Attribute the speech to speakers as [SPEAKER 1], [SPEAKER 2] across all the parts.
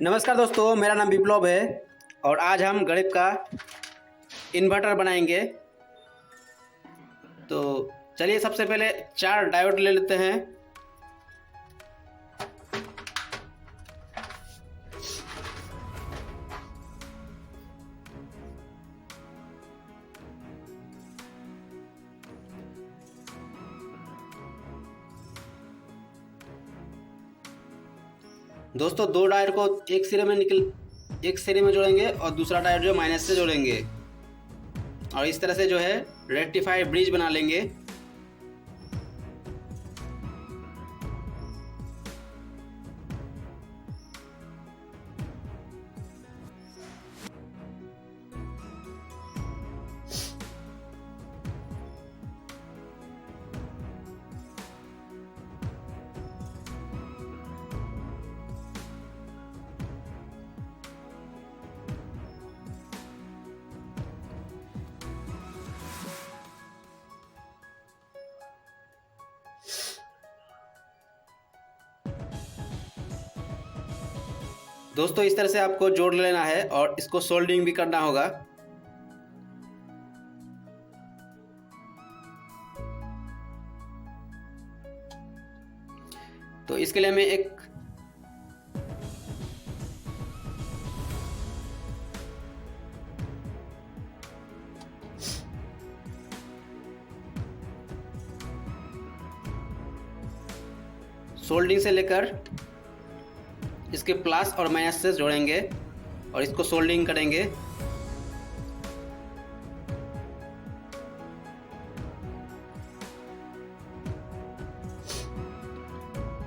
[SPEAKER 1] नमस्कार दोस्तों, मेरा नाम विप्लव है और आज हम गणित का इन्वर्टर बनाएंगे। तो चलिए सबसे पहले 4 डायोड ले लेते हैं। दोस्तों 2 डायोड को एक सिरे में जोड़ेंगे और दूसरा डायोड जो माइनस से जोड़ेंगे और इस तरह से जो है रेक्टिफायर ब्रिज बना लेंगे। दोस्तों इस तरह से आपको जोड़ लेना है और इसको सोल्डरिंग भी करना होगा। तो इसके लिए हमें एक सोल्डरिंग से लेकर इसके प्लस और माइनस से जोड़ेंगे और इसको सोल्डरिंग करेंगे।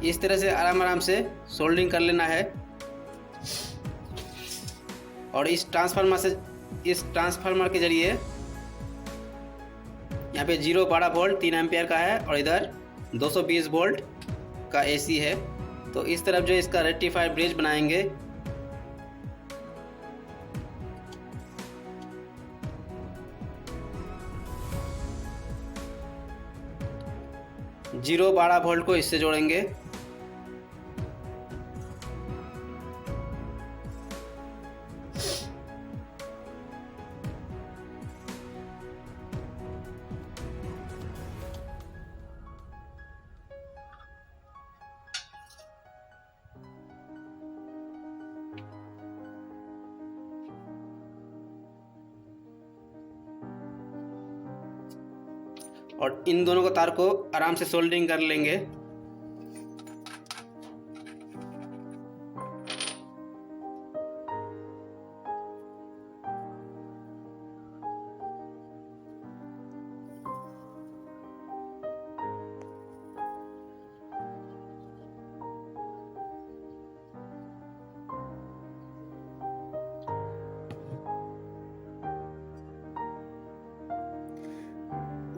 [SPEAKER 1] इस तरह से आराम आराम से सोल्डरिंग कर लेना है और इस ट्रांसफार्मर के जरिए यहाँ पे 12 वोल्ट 3 एम्पियर का है और इधर 220 वोल्ट का एसी है। तो इस तरफ जो इसका रेक्टिफायर ब्रिज बनाएंगे। जीरो 12 वोल्ट को इससे जोड़ेंगे। और इन दोनों को तार को आराम से सोल्डरिंग कर लेंगे।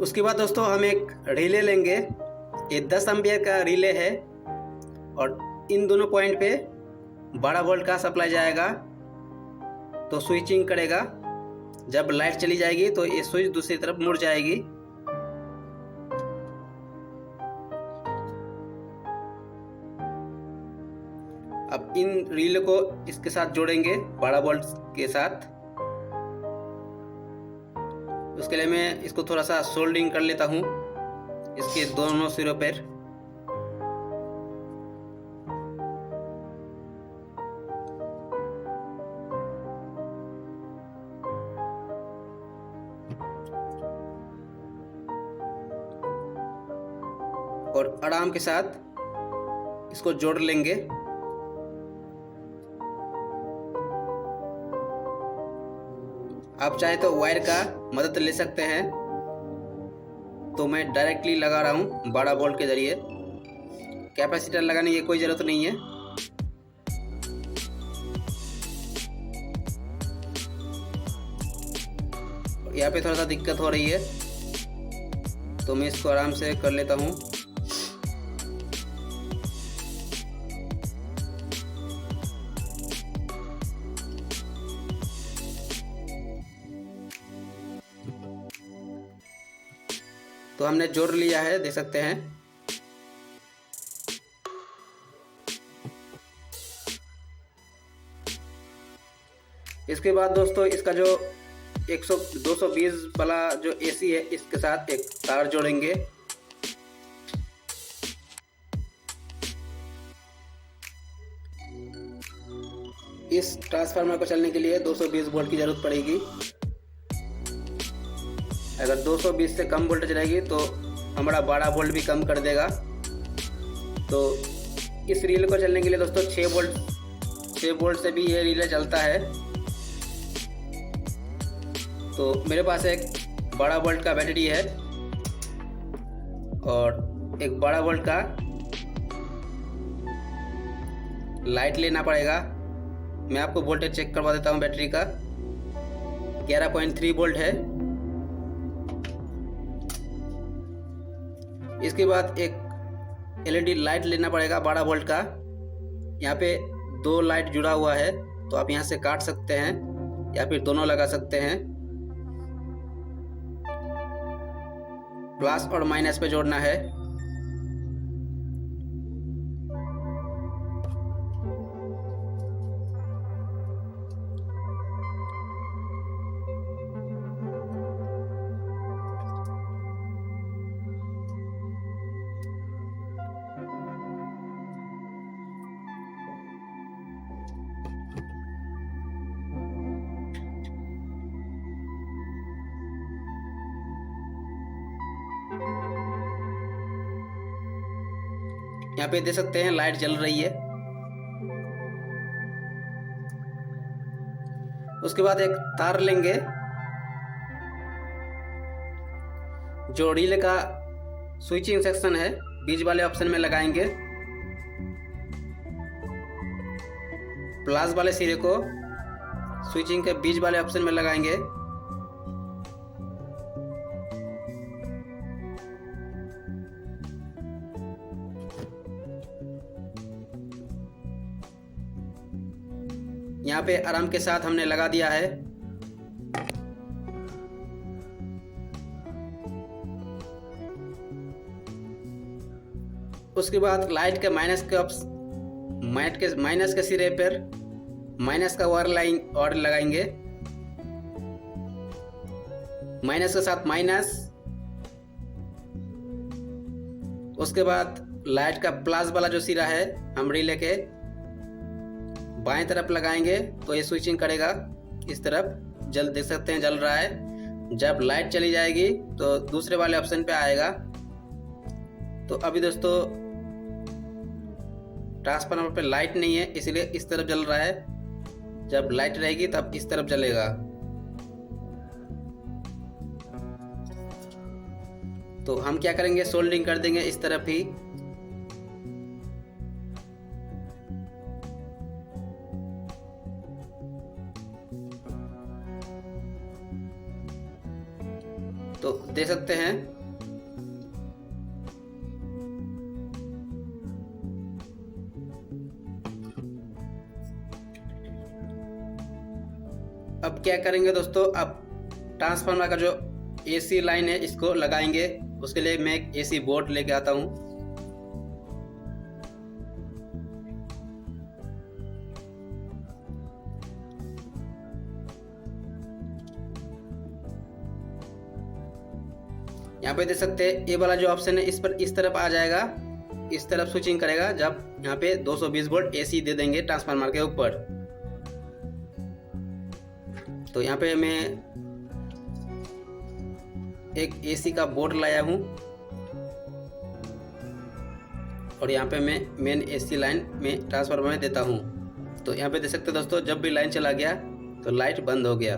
[SPEAKER 1] उसके बाद दोस्तों हम एक रिले लेंगे। ये 10 एम्पियर का रिले है और इन दोनों पॉइंट पे 12 वोल्ट का सप्लाई जाएगा तो स्विचिंग करेगा। जब लाइट चली जाएगी तो ये स्विच दूसरी तरफ मुड़ जाएगी। अब इन रिले को इसके साथ जोड़ेंगे 12 वोल्ट के साथ। उसके लिए मैं इसको थोड़ा सा सोल्डरिंग कर लेता हूँ इसके दोनों सिरों पर। और आराम के साथ इसको जोड़ लेंगे। आप चाहे तो वायर का मदद ले सकते हैं, तो मैं डायरेक्टली लगा रहा हूँ 12 वोल्ट के जरिए। कैपेसिटर लगाने की कोई ज़रूरत नहीं है। यहाँ पे थोड़ा सा दिक्कत हो रही है तो मैं इसको आराम से कर लेता हूँ। तो हमने जोड़ लिया है, देख सकते हैं। इसके बाद दोस्तों इसका जो 220 वाला जो एसी है इसके साथ एक तार जोड़ेंगे। इस ट्रांसफार्मर को चलने के लिए 220 वोल्ट की ज़रूरत पड़ेगी। अगर 220 से कम वोल्टेज रहेगी तो हमारा 12 वोल्ट भी कम कर देगा। तो इस रील को चलने के लिए दोस्तों 6 वोल्ट से भी ये रीले चलता है। तो मेरे पास एक 12 वोल्ट का बैटरी है और एक 12 वोल्ट का लाइट लेना पड़ेगा। मैं आपको वोल्टेज चेक करवा देता हूँ। बैटरी का 11.3 वोल्ट है। इसके बाद एक एलईडी लाइट लेना पड़ेगा 12 वोल्ट का। यहाँ पे 2 लाइट जुड़ा हुआ है, तो आप यहाँ से काट सकते हैं या फिर दोनों लगा सकते हैं। प्लस और माइनस पे जोड़ना है। यहाँ पे देख सकते हैं लाइट जल रही है। उसके बाद एक तार लेंगे, जो रिले का स्विचिंग सेक्शन है बीच वाले ऑप्शन में लगाएंगे। प्लस वाले सिरे को स्विचिंग के बीच वाले ऑप्शन में लगाएंगे। यहाँ पे आराम के साथ हमने लगा दिया है। उसके बाद लाइट के माइनस के सिरे पर माइनस का वायर लाइन और लगाएंगे। माइनस के साथ माइनस। उसके बाद लाइट का प्लस वाला जो सिरा है हम रिले के बाएं तरफ लगाएंगे, तो ये स्विचिंग करेगा। इस तरफ देख सकते हैं जल रहा है। जब लाइट चली जाएगी तो दूसरे वाले ऑप्शन पे आएगा। तो अभी दोस्तों ट्रांसफार्मर पे लाइट नहीं है, इसलिए इस तरफ जल रहा है। जब लाइट रहेगी तब इस तरफ जलेगा। तो हम क्या करेंगे, सोल्डरिंग कर देंगे इस तरफ ही। तो दे सकते हैं अब क्या करेंगे दोस्तों, अब ट्रांसफार्मर का जो एसी लाइन है इसको लगाएंगे। उसके लिए मैं एक एसी बोर्ड लेके आता हूँ। यहाँ पे देख सकते हैं ये वाला जो ऑप्शन है इस पर इस तरफ आ जाएगा, इस तरफ स्विचिंग करेगा जब यहाँ पे 220 वोल्ट एसी दे देंगे ट्रांसफार्मर के ऊपर। तो यहाँ पे मैं एक एसी का बोर्ड लाया हूँ और यहाँ पे मैं मेन एसी लाइन में ट्रांसफार्मर में देता हूँ। तो यहाँ पे देख सकते हैं दोस्तों, जब भी लाइन चला गया तो लाइट बंद हो गया।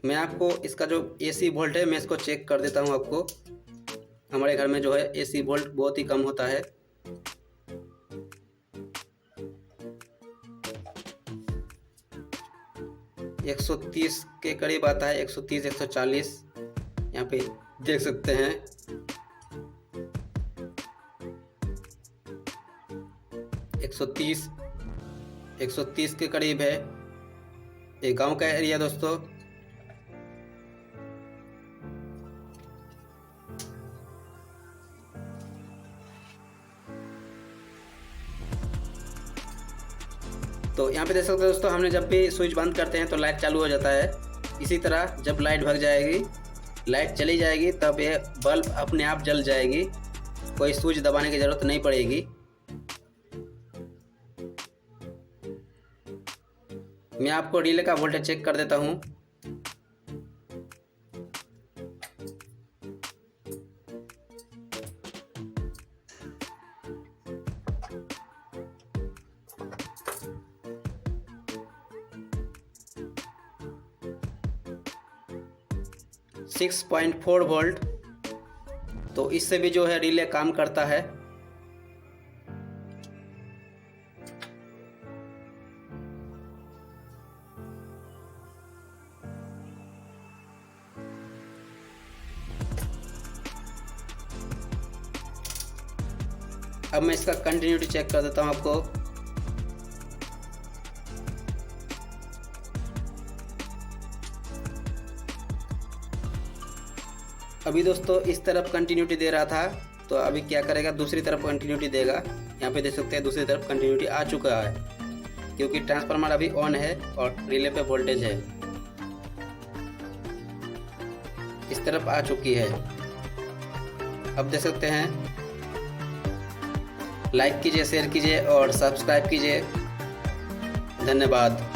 [SPEAKER 1] मैं आपको इसका जो एसी वोल्ट है मैं इसको चेक कर देता हूँ आपको। हमारे घर में जो है एसी वोल्ट बहुत ही कम होता है। एक 130 के करीब आता है, 130 140 यहाँ पे देख सकते हैं। एक 130 के करीब है। ये गांव का एरिया दोस्तों। तो यहाँ पे देख सकते हो दोस्तों, हमने जब भी स्विच बंद करते हैं तो लाइट चालू हो जाता है। इसी तरह जब लाइट भग जाएगी, लाइट चली जाएगी, तब ये बल्ब अपने आप जल जाएगी, कोई स्विच दबाने की ज़रूरत नहीं पड़ेगी। मैं आपको रिले का वोल्टेज चेक कर देता हूँ। Six 6.4 volt. तो इससे भी जो है रिले काम करता है। अब मैं इसका कंटिन्यूटी चेक कर देता हूँ आपको। अभी दोस्तों इस तरफ कंटिन्यूटी दे रहा था, तो अभी क्या करेगा, दूसरी तरफ कंटिन्यूटी देगा। यहाँ पे देख सकते हैं दूसरी तरफ कंटिन्यूटी आ चुका है, क्योंकि ट्रांसफार्मर अभी ऑन है और रिले पे वोल्टेज है। इस तरफ आ चुकी है। अब देख सकते हैं। लाइक कीजिए, शेयर कीजिए और सब्सक्राइब कीजिए। धन्यवाद।